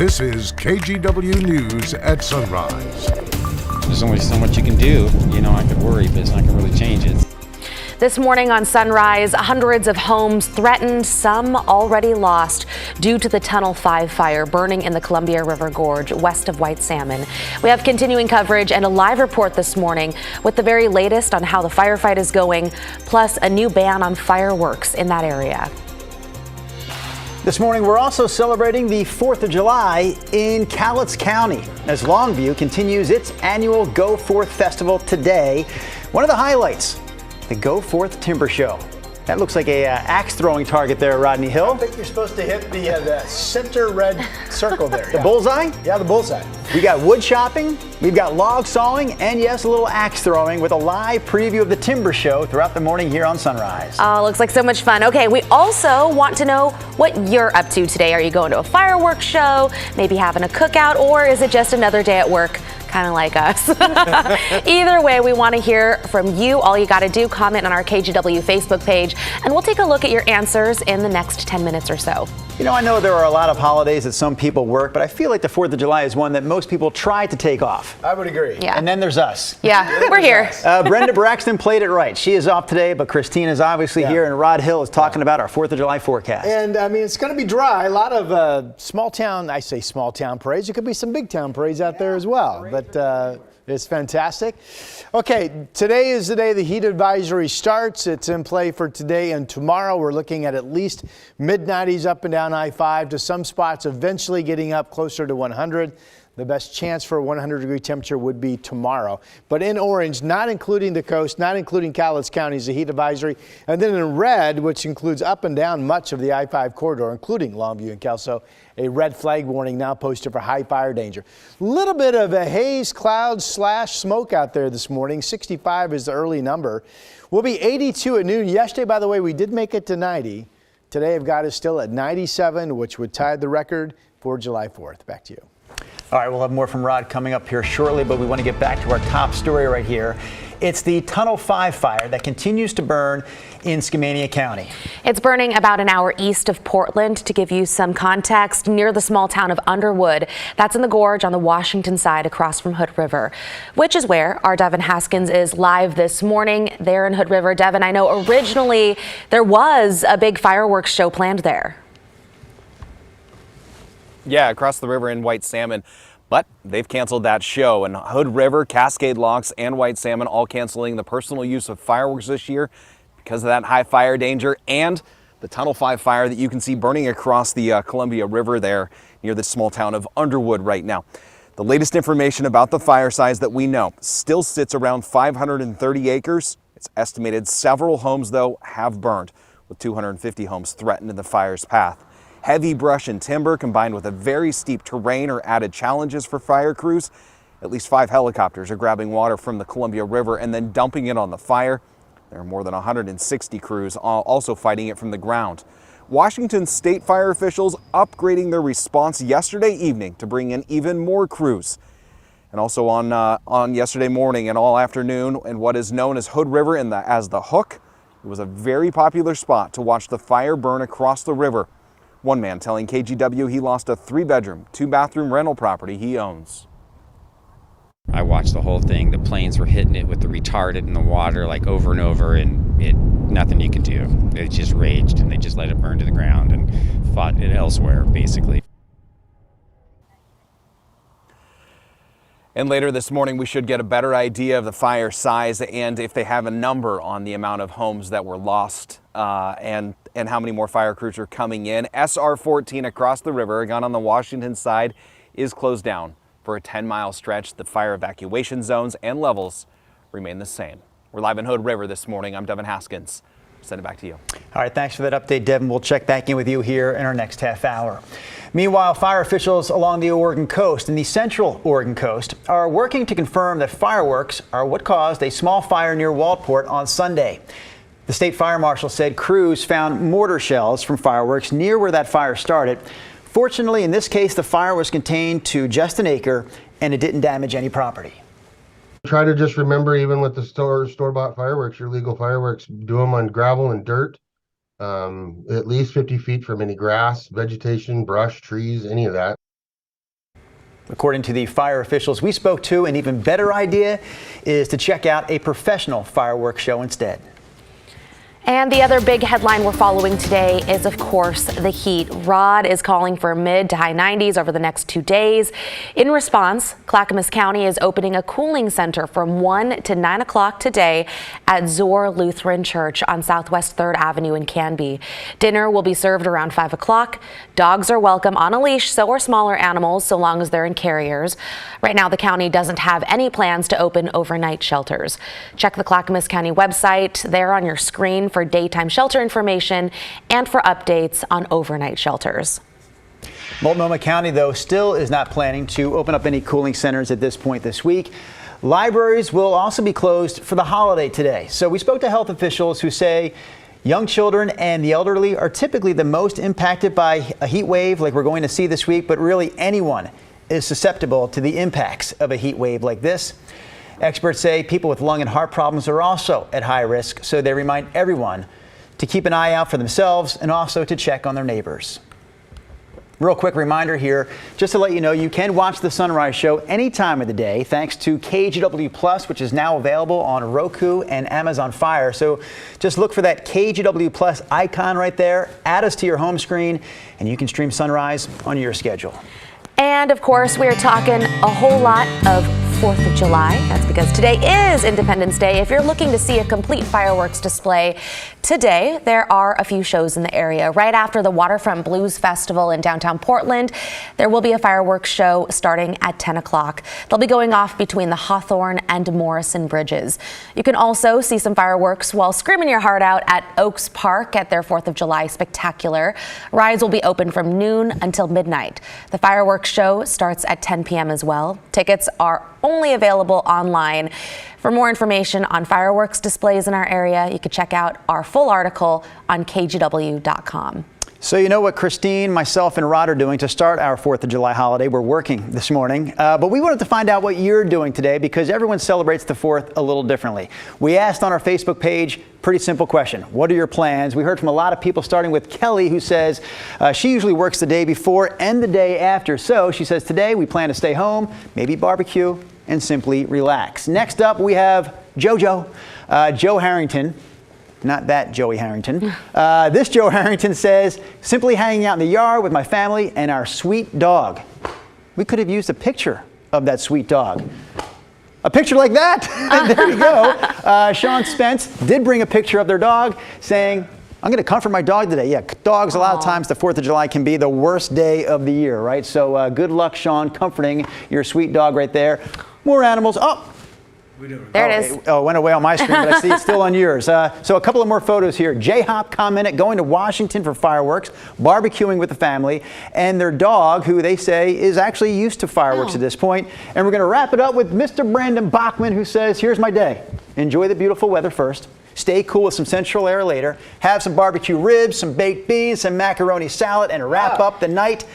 This is KGW News at Sunrise. There's only so much you can do. You know, I could worry, but it's not going to really change it. This morning on Sunrise, hundreds of homes threatened, some already lost due to the Tunnel 5 fire burning in the Columbia River Gorge west of White Salmon. We have continuing coverage and a live report this morning with the very latest on how the firefight is going, plus a new ban on fireworks in that area. This morning, we're also celebrating the 4th of July in Cowlitz County as Longview continues its annual Go Forth Festival today. One of the highlights, the Go Forth Timber Show. That looks like a axe throwing target there, Rodney Hill. I think you're supposed to hit the center red circle there. The bullseye? Yeah, the bullseye. We got wood chopping, we've got log sawing, and yes, a little axe throwing with a live preview of the Timber Show throughout the morning here on Sunrise. Oh, looks like so much fun. Okay, we also want to know what you're up to today. Are you going to a fireworks show, maybe having a cookout, or is it just another day at work? Kind of like us. Either way, we want to hear from you. All you got to do, comment on our KGW Facebook page, and we'll take a look at your answers in the next 10 minutes or so. You know, I know there are a lot of holidays that some people work, but I feel like the 4th of July is one that most people try to take off. I would agree. Yeah. And then there's us. Yeah, we're here. Brenda Braxton played it right. She is off today, but Christine is obviously here, and Rod Hill is talking about our 4th of July forecast. And I mean, it's going to be dry. A lot of small town parades. There could be some big town parades out there as well. But it's fantastic. Okay, today is the day the heat advisory starts. It's in play for today and tomorrow. We're looking at least mid-90s up and down I-5 to some spots eventually getting up closer to 100. The best chance for a 100-degree temperature would be tomorrow. But in orange, not including the coast, not including Cowlitz County, is a heat advisory. And then in red, which includes up and down much of the I-5 corridor, including Longview and Kelso, a red flag warning now posted for high fire danger. Little bit of a haze, cloud / smoke out there this morning. 65 is the early number. We'll be 82 at noon. Yesterday, by the way, we did make it to 90. Today, I've got us still at 97, which would tie the record for July 4th. Back to you. All right, we'll have more from Rod coming up here shortly, but we want to get back to our top story right here. It's the Tunnel 5 fire that continues to burn in Skamania County. It's burning about an hour east of Portland. To give you some context, near the small town of Underwood. That's in the gorge on the Washington side across from Hood River, which is where our Devin Haskins is live this morning there in Hood River. Devin, I know originally there was a big fireworks show planned there. Yeah, across the river in White Salmon, but they've canceled that show. And Hood River, Cascade Locks, and White Salmon all canceling the personal use of fireworks this year because of that high fire danger and the Tunnel 5 fire that you can see burning across the Columbia River there near the small town of Underwood right now. The latest information about the fire size that we know still sits around 530 acres. It's estimated several homes, though, have burned, with 250 homes threatened in the fire's path. Heavy brush and timber combined with a very steep terrain are added challenges for fire crews. At least 5 helicopters are grabbing water from the Columbia River and then dumping it on the fire. There are more than 160 crews also fighting it from the ground. Washington state fire officials upgrading their response yesterday evening to bring in even more crews. And also on yesterday morning and all afternoon in what is known as Hood River as the Hook, it was a very popular spot to watch the fire burn across the river. One man telling KGW he lost a 3-bedroom, 2-bathroom rental property he owns. I watched the whole thing. The planes were hitting it with the retardant in the water like over and over, and nothing you could do. It just raged, and they just let it burn to the ground and fought it elsewhere, basically. And later this morning, we should get a better idea of the fire size and if they have a number on the amount of homes that were lost and how many more fire crews are coming in. SR 14 across the river, again on the Washington side, is closed down for a 10-mile stretch. The fire evacuation zones and levels remain the same. We're live in Hood River this morning. I'm Devin Haskins. Send it back to you. All right, thanks for that update, Devin. We'll check back in with you here in our next half hour. Meanwhile, fire officials along the Oregon coast and the central Oregon coast are working to confirm that fireworks are what caused a small fire near Walport on Sunday. The state fire marshal said crews found mortar shells from fireworks near where that fire started. Fortunately, in this case, the fire was contained to just an acre and it didn't damage any property. Try to just remember, even with the store-bought fireworks, your legal fireworks, do them on gravel and dirt, at least 50 feet from any grass, vegetation, brush, trees, any of that. According to the fire officials we spoke to, an even better idea is to check out a professional fireworks show instead. And the other big headline we're following today is, of course, the heat. Rod is calling for mid to high 90s over the next 2 days. In response, Clackamas County is opening a cooling center from 1 to 9 o'clock today at Zor Lutheran Church on Southwest 3rd Avenue in Canby. Dinner will be served around 5 o'clock. Dogs are welcome on a leash, so are smaller animals, so long as they're in carriers. Right now, the county doesn't have any plans to open overnight shelters. Check the Clackamas County website there on your screen for daytime shelter information and for updates on overnight shelters. Multnomah County, though, still is not planning to open up any cooling centers at this point this week. Libraries will also be closed for the holiday today. So we spoke to health officials who say young children and the elderly are typically the most impacted by a heat wave like we're going to see this week, but really anyone is susceptible to the impacts of a heat wave like this. Experts say people with lung and heart problems are also at high risk, so they remind everyone to keep an eye out for themselves and also to check on their neighbors. Real quick reminder here, just to let you know, you can watch the Sunrise Show any time of the day thanks to KGW Plus, which is now available on Roku and Amazon Fire. So just look for that KGW Plus icon right there, add us to your home screen, and you can stream Sunrise on your schedule. And of course, we are talking a whole lot of 4th of July. That's because today is Independence Day. If you're looking to see a complete fireworks display today, there are a few shows in the area. Right after the Waterfront Blues Festival in downtown Portland, there will be a fireworks show starting at 10 o'clock. They'll be going off between the Hawthorne and Morrison bridges. You can also see some fireworks while screaming your heart out at Oaks Park at their 4th of July spectacular. Rides will be open from noon until midnight. The fireworks show starts at 10 p.m. as well. Tickets are only available online. For more information on fireworks displays in our area, you can check out our full article on kgw.com. So you know what Christine, myself, and Rod are doing to start our 4th of July holiday. We're working this morning, but we wanted to find out what you're doing today because everyone celebrates the 4th a little differently. We asked on our Facebook page, pretty simple question. What are your plans? We heard from a lot of people, starting with Kelly, who says she usually works the day before and the day after. So she says today we plan to stay home, maybe barbecue, and simply relax. Next up, we have Joe Harrington. Not that Joey Harrington. This Joe Harrington says, simply hanging out in the yard with my family and our sweet dog. We could have used a picture of that sweet dog. A picture like that. There you go. Sean Spence did bring a picture of their dog saying, I'm going to comfort my dog today. Yeah, dogs, a lot of times the 4th of July can be the worst day of the year, right? So good luck, Sean, comforting your sweet dog right there. More animals. Oh. There it is. Oh, it went away on my screen, but I see it's still on yours. So a couple of more photos here. J-Hop commented going to Washington for fireworks, barbecuing with the family, and their dog, who they say is actually used to fireworks at this point. And we're going to wrap it up with Mr. Brandon Bachman, who says, here's my day. Enjoy the beautiful weather first. Stay cool with some central air later. Have some barbecue ribs, some baked beans, some macaroni salad, and wrap up the night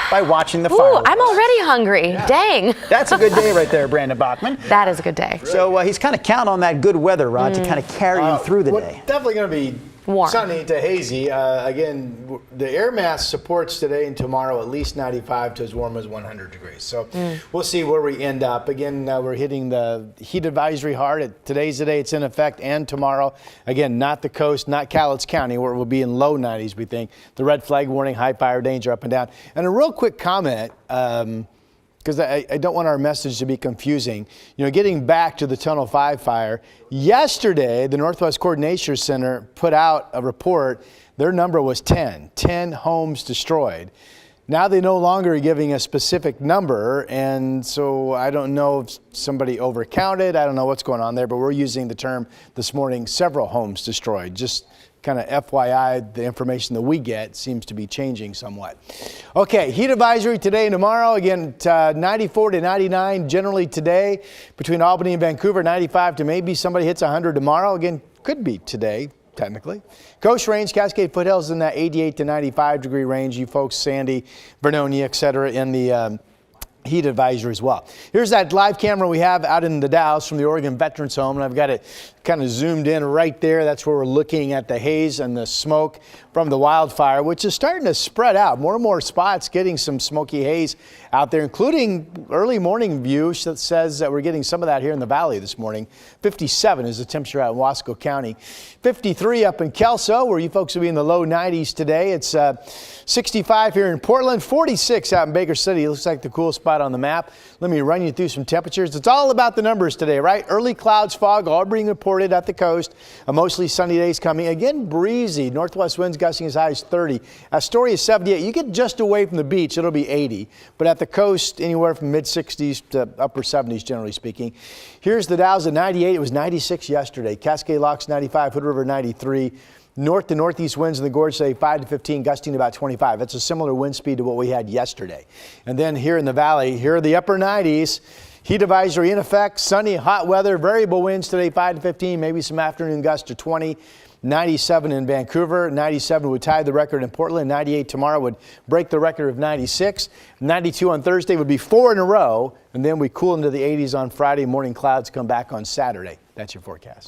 by watching the fireworks. I'm already hungry. Yeah. Dang. That's a good day right there, Brandon Bachman. That is a good day. So he's kind of counting on that good weather, Rod, to kind of carry him through the day. Definitely going to be warm. Sunny to hazy. Again, the air mass supports today and tomorrow at least 95 to as warm as 100 degrees. So we'll see where we end up. Again, we're hitting the heat advisory hard. Today's the day it's in effect, and tomorrow. Again, not the coast, not Cowlitz County, where it will be in low 90s, we think. The red flag warning, high fire danger up and down. And a real quick comment, because I don't want our message to be confusing. You know, getting back to the Tunnel 5 fire, yesterday the Northwest Coordination Center put out a report. Their number was 10 homes destroyed. Now they no longer are giving a specific number, and so I don't know if somebody overcounted. I don't know what's going on there, but we're using the term this morning, several homes destroyed. Just kind of FYI, the information that we get seems to be changing somewhat. Okay, heat advisory today and tomorrow. Again, 94 to 99 generally today between Albany and Vancouver, 95 to maybe somebody hits 100 tomorrow. Again, could be today, technically. Coast Range, Cascade Foothills in that 88 to 95 degree range. You folks, Sandy, Vernonia, et cetera, in the heat advisory as well. Here's that live camera we have out in the Dalles from the Oregon Veterans Home, and I've got it kind of zoomed in right there. That's where we're looking at the haze and the smoke from the wildfire, which is starting to spread out. More and more spots getting some smoky haze out there, including early morning view that says that we're getting some of that here in the valley this morning. 57 is the temperature out in Wasco County. 53 up in Kelso, where you folks will be in the low 90s today. It's 65 here in Portland, 46 out in Baker City. It looks like the cool spot on the map. Let me run you through some temperatures. It's all about the numbers today, right? Early clouds, fog, all being reported at the coast. Mostly sunny days coming. Again, breezy. Northwest winds gusting as high as 30. Astoria is 78. You get just away from the beach, it'll be 80. But at the coast, anywhere from mid 60s to upper 70s, generally speaking. Here's the Dalles at 98. It was 96 yesterday. Cascade Locks 95. Hood River 93. North to northeast winds in the gorge say 5 to 15, gusting to about 25. That's a similar wind speed to what we had yesterday. And then here in the valley, here are the upper 90s. Heat advisory in effect, sunny, hot weather, variable winds today 5 to 15, maybe some afternoon gusts to 20. 97 in Vancouver, 97 would tie the record in Portland, 98 tomorrow would break the record of 96. 92 on Thursday would be 4 in a row, and then we cool into the 80s on Friday. Morning clouds come back on Saturday. That's your forecast.